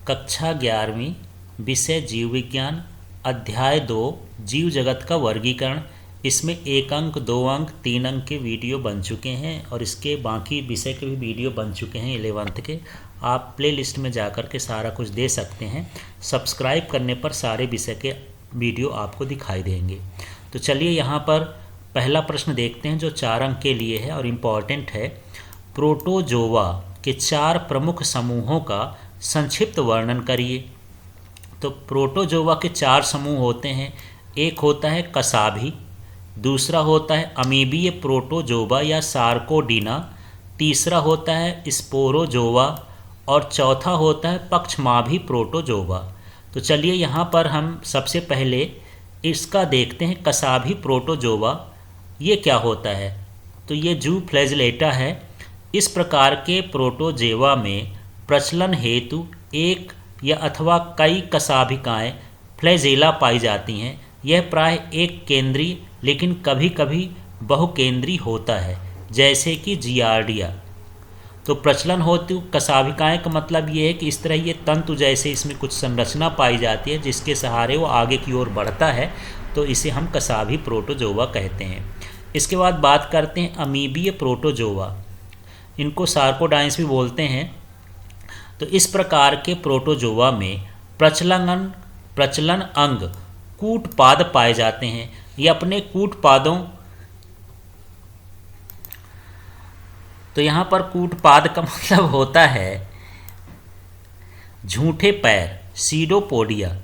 कक्षा 11वीं, विषय जीव विज्ञान, अध्याय 2, जीव जगत का वर्गीकरण। इसमें 1 अंक, 2 अंक, 3 अंक के वीडियो बन चुके हैं और इसके बाकी विषय के भी वीडियो बन चुके हैं 11th के। आप प्ले लिस्ट में जाकर के सारा कुछ दे सकते हैं। सब्सक्राइब करने पर सारे विषय के वीडियो आपको दिखाई देंगे। तो चलिए यहाँ पर पहला प्रश्न देखते हैं जो 4 अंक के लिए है और इम्पॉर्टेंट है। प्रोटोजोआ के 4 प्रमुख समूहों का संक्षिप्त वर्णन करिए। तो प्रोटोजोआ के 4 समूह होते हैं। एक होता है कसाभी, दूसरा होता है अमीबीय प्रोटोजोआ या सार्कोडीना, तीसरा होता है स्पोरोजोआ और चौथा होता है पक्षमाभी प्रोटोजोआ। तो चलिए यहाँ पर हम सबसे पहले इसका देखते हैं। कसाभी प्रोटोजोआ ये क्या होता है? तो ये जू फ्लैजेलेटा है। इस प्रकार के प्रोटोजोआ में प्रचलन हेतु एक या अथवा कई कसाभिकाएँ फ्लैजेला पाई जाती हैं। यह प्राय एक केंद्रीय लेकिन कभी कभी बहुकेंद्रीय होता है, जैसे कि जियार्डिया। तो प्रचलन हेतु कसाभिकाएँ का मतलब ये है कि इस तरह ये तंतु जैसे इसमें कुछ संरचना पाई जाती है जिसके सहारे वो आगे की ओर बढ़ता है, तो इसे हम कसाभी प्रोटोजोआ कहते हैं। इसके बाद बात करते हैं अमीबीय प्रोटोजोआ। इनको सार्कोडाइन्स भी बोलते हैं। तो इस प्रकार के प्रोटोजोआ में प्रचलन अंग कूटपाद पाए जाते हैं। ये अपने कूटपादों, तो यहाँ पर कूटपाद का मतलब होता है झूठे पैर, सीडोपोडिया।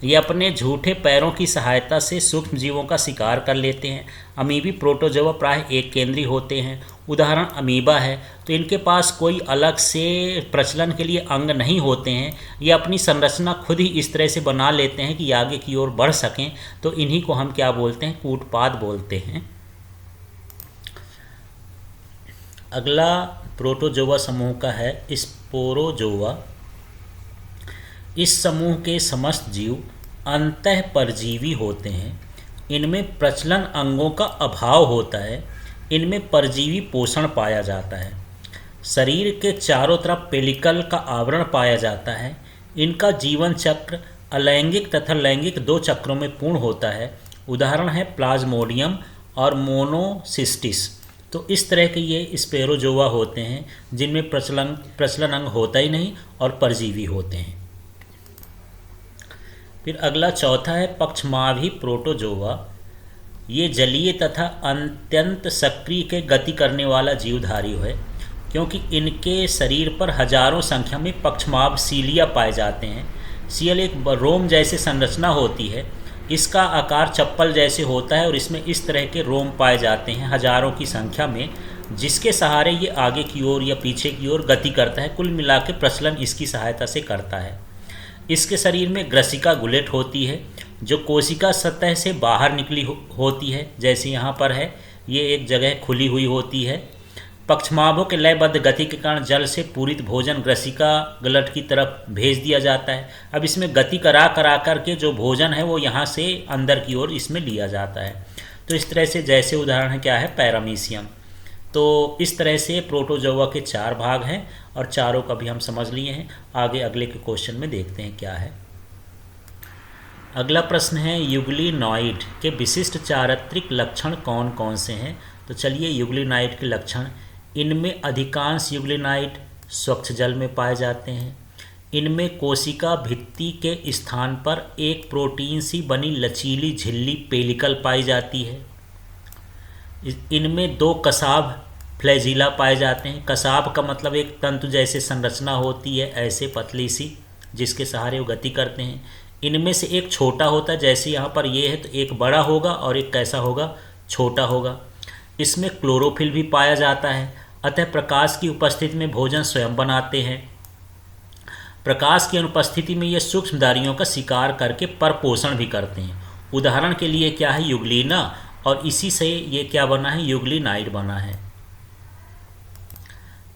ये अपने झूठे पैरों की सहायता से सूक्ष्म जीवों का शिकार कर लेते हैं। अमीबी प्रोटोजोआ प्राय एक केंद्रीय होते हैं। उदाहरण अमीबा है। तो इनके पास कोई अलग से प्रचलन के लिए अंग नहीं होते हैं। ये अपनी संरचना खुद ही इस तरह से बना लेते हैं कि आगे की ओर बढ़ सकें। तो इन्हीं को हम क्या बोलते हैं? कूटपाद बोलते हैं। अगला प्रोटोजोआ समूह का है स्पोरोजोआ। इस समूह के समस्त जीव अंतःपरजीवी होते हैं। इनमें प्रचलन अंगों का अभाव होता है। इनमें परजीवी पोषण पाया जाता है। शरीर के चारों तरफ पेलिकल का आवरण पाया जाता है। इनका जीवन चक्र अलैंगिक तथा लैंगिक 2 चक्रों में पूर्ण होता है। उदाहरण है प्लाज्मोडियम और मोनोसिस्टिस। तो इस तरह के ये स्पेरोजोआ होते हैं जिनमें प्रचलन अंग होता ही नहीं और परजीवी होते हैं। फिर अगला चौथा है पक्षमाभी प्रोटोजोआ। ये जलीय तथा अत्यंत सक्रिय के गति करने वाला जीवधारी है, क्योंकि इनके शरीर पर हजारों संख्या में पक्षमाभ सीलिया पाए जाते हैं। सील एक रोम जैसे संरचना होती है। इसका आकार चप्पल जैसे होता है और इसमें इस तरह के रोम पाए जाते हैं हजारों की संख्या में, जिसके सहारे ये आगे की ओर या पीछे की ओर गति करता है। कुल मिला के प्रचलन इसकी सहायता से करता है। इसके शरीर में ग्रसिका गुलेट होती है जो कोशिका सतह से बाहर निकली होती है, जैसे यहाँ पर है। ये एक जगह खुली हुई होती है। पक्षमाभों के लयबद्ध गति के कारण जल से पूरित भोजन ग्रसिका गलट की तरफ भेज दिया जाता है। अब इसमें गति करा करके जो भोजन है वो यहाँ से अंदर की ओर इसमें लिया जाता है। तो इस तरह से जैसे उदाहरण है क्या है, पैरामीशियम। तो इस तरह से प्रोटोजोआ के 4 भाग हैं और चारों का भी हम समझ लिए हैं। आगे अगले के क्वेश्चन में देखते हैं क्या है। अगला प्रश्न है यूग्लिनॉइड के विशिष्ट चारित्रिक लक्षण कौन कौन से हैं? तो चलिए यूग्लिनॉइड के लक्षण। इनमें अधिकांश यूग्लिनॉइड स्वच्छ जल में पाए जाते हैं। इनमें कोशिका भित्ति के स्थान पर एक प्रोटीन सी बनी लचीली झिल्ली पेलिकल पाई जाती है। इनमें 2 कसाभ फ्लैजिला पाए जाते हैं। कसाभ का मतलब एक तंतु जैसे संरचना होती है, ऐसे पतली सी, जिसके सहारे वो गति करते हैं। इनमें से एक छोटा होता है, जैसे यहाँ पर ये है, तो एक बड़ा होगा और एक कैसा होगा, छोटा होगा। इसमें क्लोरोफिल भी पाया जाता है। अतः प्रकाश की उपस्थिति में भोजन स्वयं बनाते हैं। प्रकाश की अनुपस्थिति में ये सूक्ष्मधारियों का शिकार करके परपोषण भी करते हैं। उदाहरण के लिए क्या है, यूग्लिना, और इसी से ये क्या बना है, यूग्लिनाइड बना है।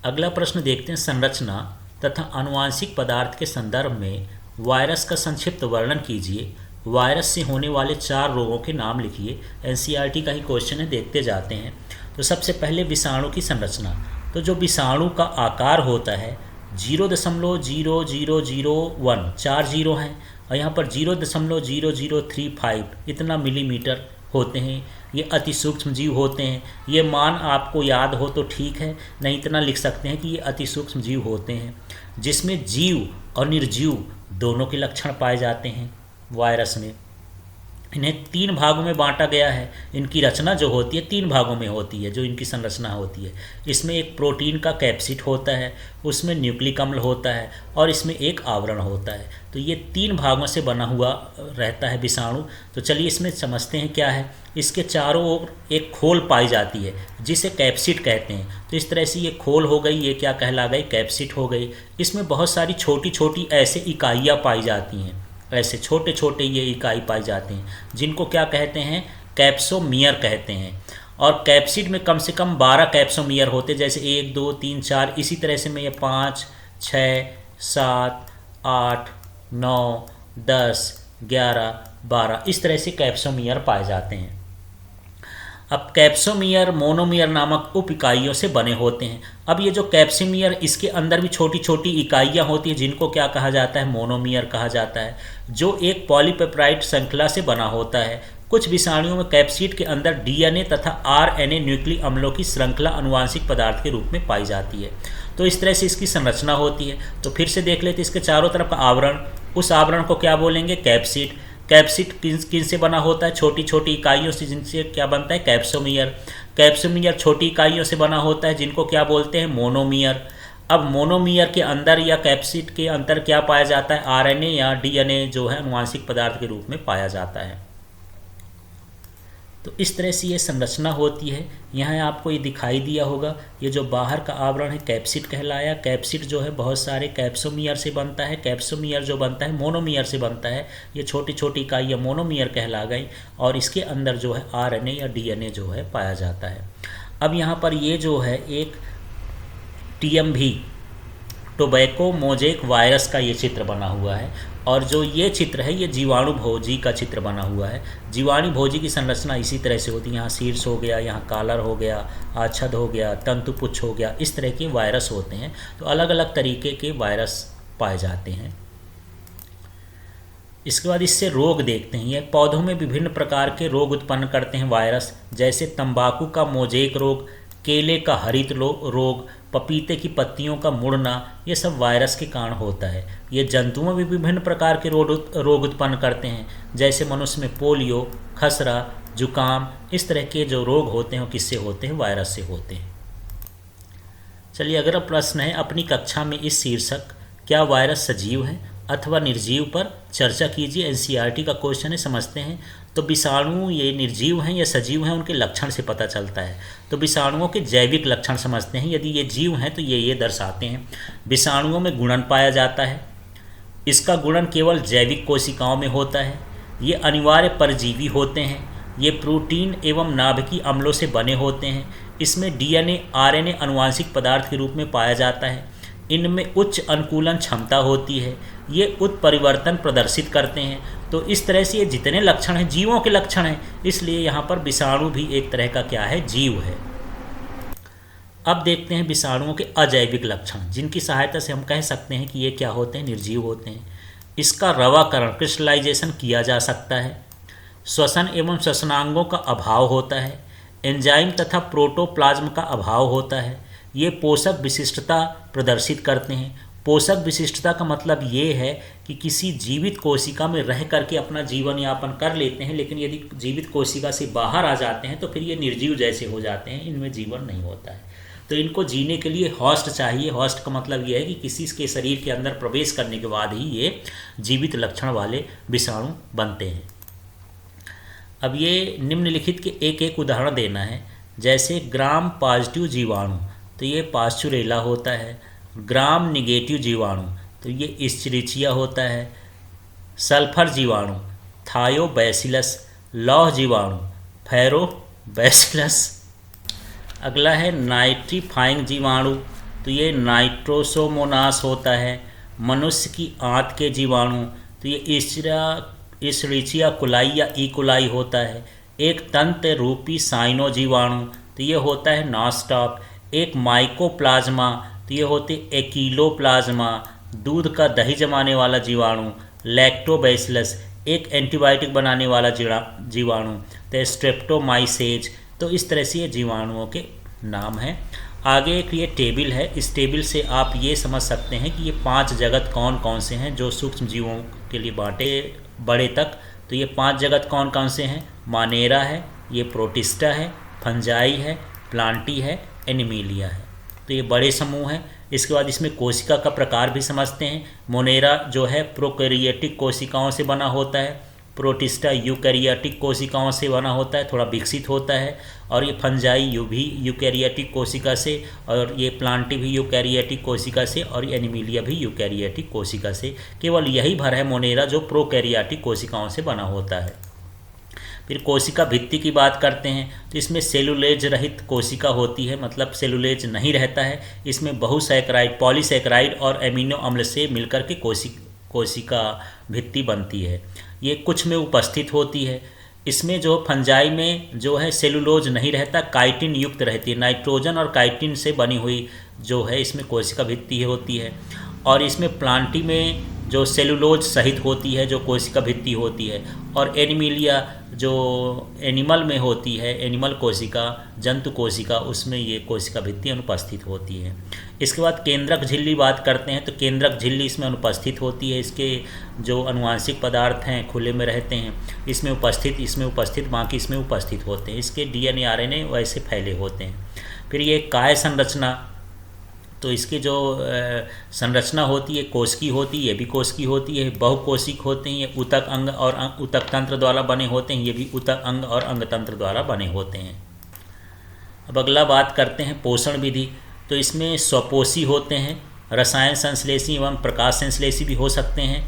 अगला प्रश्न देखते हैं संरचना तथा आनुवांशिक पदार्थ के संदर्भ में वायरस का संक्षिप्त वर्णन कीजिए। वायरस से होने वाले 4 रोगों के नाम लिखिए। एनसीईआरटी का ही क्वेश्चन है, देखते जाते हैं। तो सबसे पहले विषाणु की संरचना। तो जो विषाणु का आकार होता है 0.0001, 4 जीरो हैं, और यहाँ पर 0.0035 इतना मिलीमीटर होते हैं। ये अति सूक्ष्म जीव होते हैं। ये मान आपको याद हो तो ठीक है, नहीं इतना लिख सकते हैं कि ये अति सूक्ष्म जीव होते हैं, जिसमें जीव और निर्जीव दोनों के लक्षण पाए जाते हैं वायरस में। इन्हें 3 भागों में बांटा गया है। इनकी रचना जो होती है 3 भागों में होती है, जो इनकी संरचना होती है। इसमें एक प्रोटीन का कैप्सिड होता है, उसमें न्यूक्लिक अम्ल होता है, और इसमें एक आवरण होता है। तो ये 3 भागों से बना हुआ रहता है विषाणु। तो चलिए इसमें समझते हैं क्या है। इसके चारों ओर एक खोल पाई जाती है जिसे कैप्सिड कहते हैं। तो इस तरह से ये खोल हो गई, ये क्या कहला गई, कैप्सिड हो गई। इसमें बहुत सारी छोटी छोटी ऐसे इकाइयाँ पाई जाती हैं, ऐसे छोटे छोटे ये इकाई पाई जाते हैं, जिनको क्या कहते हैं, कैप्सोमियर कहते हैं। और कैप्सिड में कम से कम 12 कैप्सोमियर होते, जैसे 1 2 3 4, इसी तरह से में ये 5 6 7 8 9 10 11 12 इस तरह से कैप्सोमियर पाए जाते हैं। अब कैप्सोमियर मोनोमियर नामक उप इकाइयों से बने होते हैं। अब ये जो कैप्सोमियर, इसके अंदर भी छोटी छोटी इकाइयाँ होती हैं, जिनको क्या कहा जाता है, मोनोमियर कहा जाता है, जो एक पॉलीपेप्टाइड श्रृंखला से बना होता है। कुछ विषाणुओं में कैप्सिड के अंदर डीएनए तथा आरएनए न्यूक्लिक अम्लों की श्रृंखला अनुवांशिक पदार्थ के रूप में पाई जाती है। तो इस तरह से इसकी संरचना होती है। तो फिर से देख लेते, इसके चारों तरफ का आवरण, उस आवरण को क्या बोलेंगे, कैप्सिड। कैप्सिड किन से बना होता है, छोटी छोटी इकाइयों से, जिनसे क्या बनता है, कैप्सोमियर। कैप्सोमियर छोटी इकाइयों से बना होता है, जिनको क्या बोलते हैं, मोनोमियर। अब मोनोमियर के अंदर या कैप्सिड के अंदर क्या पाया जाता है, आरएनए या डीएनए जो है अनुवांशिक पदार्थ के रूप में पाया जाता है। तो इस तरह से ये संरचना होती है। यहाँ आपको ये दिखाई दिया होगा, ये जो बाहर का आवरण है कैप्सिड कहलाया। कैप्सिड जो है बहुत सारे कैप्सोमियर से बनता है। कैप्सोमियर जो बनता है मोनोमियर से बनता है। ये छोटी छोटी इकाइयाँ मोनोमियर कहला गई, और इसके अंदर जो है आरएनए या डीएनए जो है पाया जाता है। अब यहाँ पर ये जो है एक टीएमवी टोबैको मोज़ेक वायरस का ये चित्र बना हुआ है, और जो ये चित्र है ये जीवाणु भोजी का चित्र बना हुआ है। जीवाणु भोजी की संरचना इसी तरह से होती है। यहाँ शीर्ष हो गया, यहाँ कालर हो गया, आच्छद हो गया, तंतुपुच्छ हो गया, इस तरह के वायरस होते हैं। तो अलग अलग तरीके के वायरस पाए जाते हैं। इसके बाद इससे रोग देखते हैं। ये पौधों में विभिन्न प्रकार के रोग उत्पन्न करते हैं वायरस, जैसे तंबाकू का मोज़ेक रोग, केले का हरित रोग, पपीते की पत्तियों का मुड़ना, ये सब वायरस के कारण होता है। ये जंतुओं में भी विभिन्न प्रकार के रोग उत्पन्न करते हैं, जैसे मनुष्य में पोलियो, खसरा, जुकाम, इस तरह के जो रोग होते हैं वो किससे होते हैं, वायरस से होते हैं। चलिए अगला प्रश्न है, अपनी कक्षा में इस शीर्षक क्या वायरस सजीव हैं अथवा निर्जीव पर चर्चा कीजिए। एनसीईआरटी का क्वेश्चन है, समझते हैं। तो विषाणु ये निर्जीव हैं या सजीव हैं, उनके लक्षण से पता चलता है। तो विषाणुओं के जैविक लक्षण समझते हैं। यदि ये जीव हैं तो ये दर्शाते हैं। विषाणुओं में गुणन पाया जाता है। इसका गुणन केवल जैविक कोशिकाओं में होता है। ये अनिवार्य परजीवी होते हैं। ये प्रोटीन एवं नाभिकीय अम्लों से बने होते हैं। इसमें डीएनए आरएनए अनुवांशिक पदार्थ के रूप में पाया जाता है। इनमें उच्च अनुकूलन क्षमता होती है। ये उत्परिवर्तन प्रदर्शित करते हैं। तो इस तरह से ये जितने लक्षण हैं जीवों के लक्षण हैं, इसलिए यहाँ पर विषाणु भी एक तरह का क्या है, जीव है। अब देखते हैं विषाणुओं के अजैविक लक्षण, जिनकी सहायता से हम कह सकते हैं कि ये क्या होते हैं, निर्जीव होते हैं। इसका रवाकरण क्रिस्टलाइजेशन किया जा सकता है। श्वसन एवं श्वसनांगों का अभाव होता है। एंजाइम तथा प्रोटोप्लाज्म का अभाव होता है। ये पोषक विशिष्टता प्रदर्शित करते हैं। पोषक विशिष्टता का मतलब ये है कि किसी जीवित कोशिका में रह करके अपना जीवन यापन कर लेते हैं, लेकिन यदि जीवित कोशिका से बाहर आ जाते हैं तो फिर ये निर्जीव जैसे हो जाते हैं, इनमें जीवन नहीं होता है। तो इनको जीने के लिए होस्ट चाहिए। होस्ट का मतलब ये है कि किसी के शरीर के अंदर प्रवेश करने के बाद ही ये जीवित लक्षण वाले विषाणु बनते हैं। अब ये निम्नलिखित के एक एक उदाहरण देना है। जैसे ग्राम पॉजिटिव जीवाणु, तो ये पास्चुरेला होता है। ग्राम निगेटिव जीवाणु, तो ये इस्चरिचिया होता है। सल्फर जीवाणु थायोबैसिलस। लौह जीवाणु फेरोबैसिलस। अगला है नाइट्रीफाइंग जीवाणु, तो ये नाइट्रोसोमोनास होता है। मनुष्य की आंत के जीवाणु, तो ये इस्चरिचिया कोलाई या इकोलाई होता है। एक तंत्र रूपी साइनो जीवाणु, तो ये होता है नॉस्टॉक। एक माइकोप्लाज्मा, तो ये होते एकिलोप्लाज्मा, दूध का दही जमाने वाला जीवाणु लैक्टोबैसिलस, एक एंटीबायोटिक बनाने वाला जीवाणु तो स्ट्रेप्टोमाइसेज। तो इस तरह से ये जीवाणुओं के नाम हैं। आगे एक ये टेबल है, इस टेबल से आप ये समझ सकते हैं कि ये 5 जगत कौन कौन से हैं जो सूक्ष्म जीवों के लिए बांटे बड़े तक। तो ये 5 जगत कौन कौन से हैं? मानेरा है, ये प्रोटिस्टा है, फंजाई है, प्लांटी है, एनिमिलिया है। तो ये बड़े समूह हैं। इसके बाद इसमें कोशिका का प्रकार भी समझते हैं। मोनेरा जो है प्रोकैरियोटिक कोशिकाओं से बना होता है, प्रोटिस्टा यूकैरियोटिक कोशिकाओं से बना होता है, थोड़ा विकसित होता है, और ये फंजाई भी यूकैरियोटिक कोशिका से, और ये प्लांटी भी यूकैरियोटिक कोशिका से, और ये एनिमिलिया भी यूकैरियोटिक कोशिका से। केवल यही भर है मोनेरा जो प्रोकैरियोटिक कोशिकाओं से बना होता है। फिर कोशिका भित्ति की बात करते हैं तो इसमें सेलुलेज रहित कोशिका होती है, मतलब सेलुलेज नहीं रहता है। इसमें बहुसैकराइड, पॉलीसैकराइड और एमिनो अम्ल से मिलकर के कोशिका भित्ति बनती है। ये कुछ में उपस्थित होती है। इसमें जो फंजाई में जो है सेलुलोज नहीं रहता, काइटिन युक्त रहती है, नाइट्रोजन और काइटिन से बनी हुई जो है इसमें कोशिका भित्ति होती है। और इसमें प्लांटी में जो सेलुलोज सहित होती है जो कोशिका भित्ति होती है। और एनिमिलिया जो एनिमल में होती है, एनिमल कोशिका, जंतु कोशिका, उसमें ये कोशिका भित्ति अनुपस्थित होती है। इसके बाद केंद्रक झिल्ली बात करते हैं तो केंद्रक झिल्ली इसमें अनुपस्थित होती है। इसके जो अनुवांशिक पदार्थ हैं खुले में रहते हैं, इसमें उपस्थित, बाकी इसमें उपस्थित होते हैं। इसके डीएनए आरएनए वैसे फैले होते हैं। फिर ये काय संरचना, तो इसकी जो संरचना होती है कोशिकी होती है, ये भी कोशिकी होती है। बहुकोशिक होते हैं, ये ऊतक अंग और ऊतक तंत्र द्वारा बने होते हैं, ये भी ऊतक अंग और अंग तंत्र द्वारा बने होते हैं। अब अगला बात करते हैं पोषण विधि। तो इसमें स्वपोषी होते हैं, रसायन संश्लेषी एवं प्रकाश संश्लेषी भी हो सकते हैं,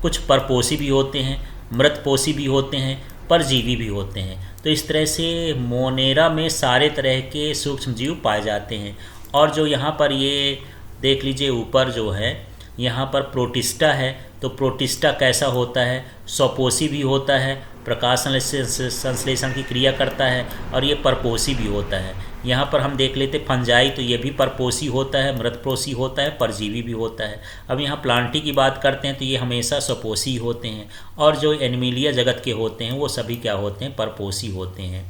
कुछ परपोषी भी होते हैं, मृतपोषी भी होते हैं, परजीवी भी होते हैं। तो इस तरह से मोनेरा में सारे तरह के सूक्ष्म जीव पाए जाते हैं। और जो यहाँ पर ये देख लीजिए ऊपर जो है यहाँ पर प्रोटिस्टा है, तो प्रोटिस्टा कैसा होता है? स्वपोषी भी होता है, प्रकाश संश्लेषण की क्रिया करता है, और ये परपोषी भी होता है। यहाँ पर हम देख लेते फंजाई, तो ये भी परपोषी होता है, मृतपोषी होता है, परजीवी भी होता है। अब यहाँ प्लांटी की बात करते हैं तो ये हमेशा स्वपोषी होते हैं। और जो एनिमिलिया जगत के होते हैं वो सभी क्या होते हैं? परपोषी होते हैं।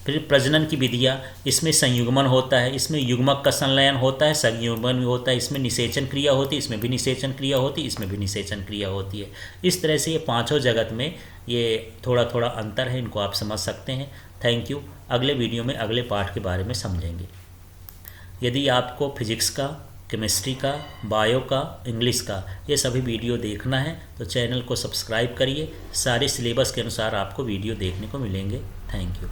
फिर प्रजनन की विधियाँ, इसमें संयुग्मन होता है, इसमें युग्मक का संलयन होता है, संयुग्मन भी होता है, इसमें निषेचन क्रिया होती है, इसमें भी निषेचन क्रिया होती है, इसमें भी निषेचन क्रिया होती है। इस तरह से ये पांचों जगत में ये थोड़ा थोड़ा अंतर है, इनको आप समझ सकते हैं। Thank you. अगले वीडियो में अगले पाठ के बारे में समझेंगे। यदि आपको फिजिक्स का, केमिस्ट्री का, बायो का, इंग्लिश का ये सभी वीडियो देखना है तो चैनल को सब्सक्राइब करिए। सारे सिलेबस के अनुसार आपको वीडियो देखने को मिलेंगे। Thank you.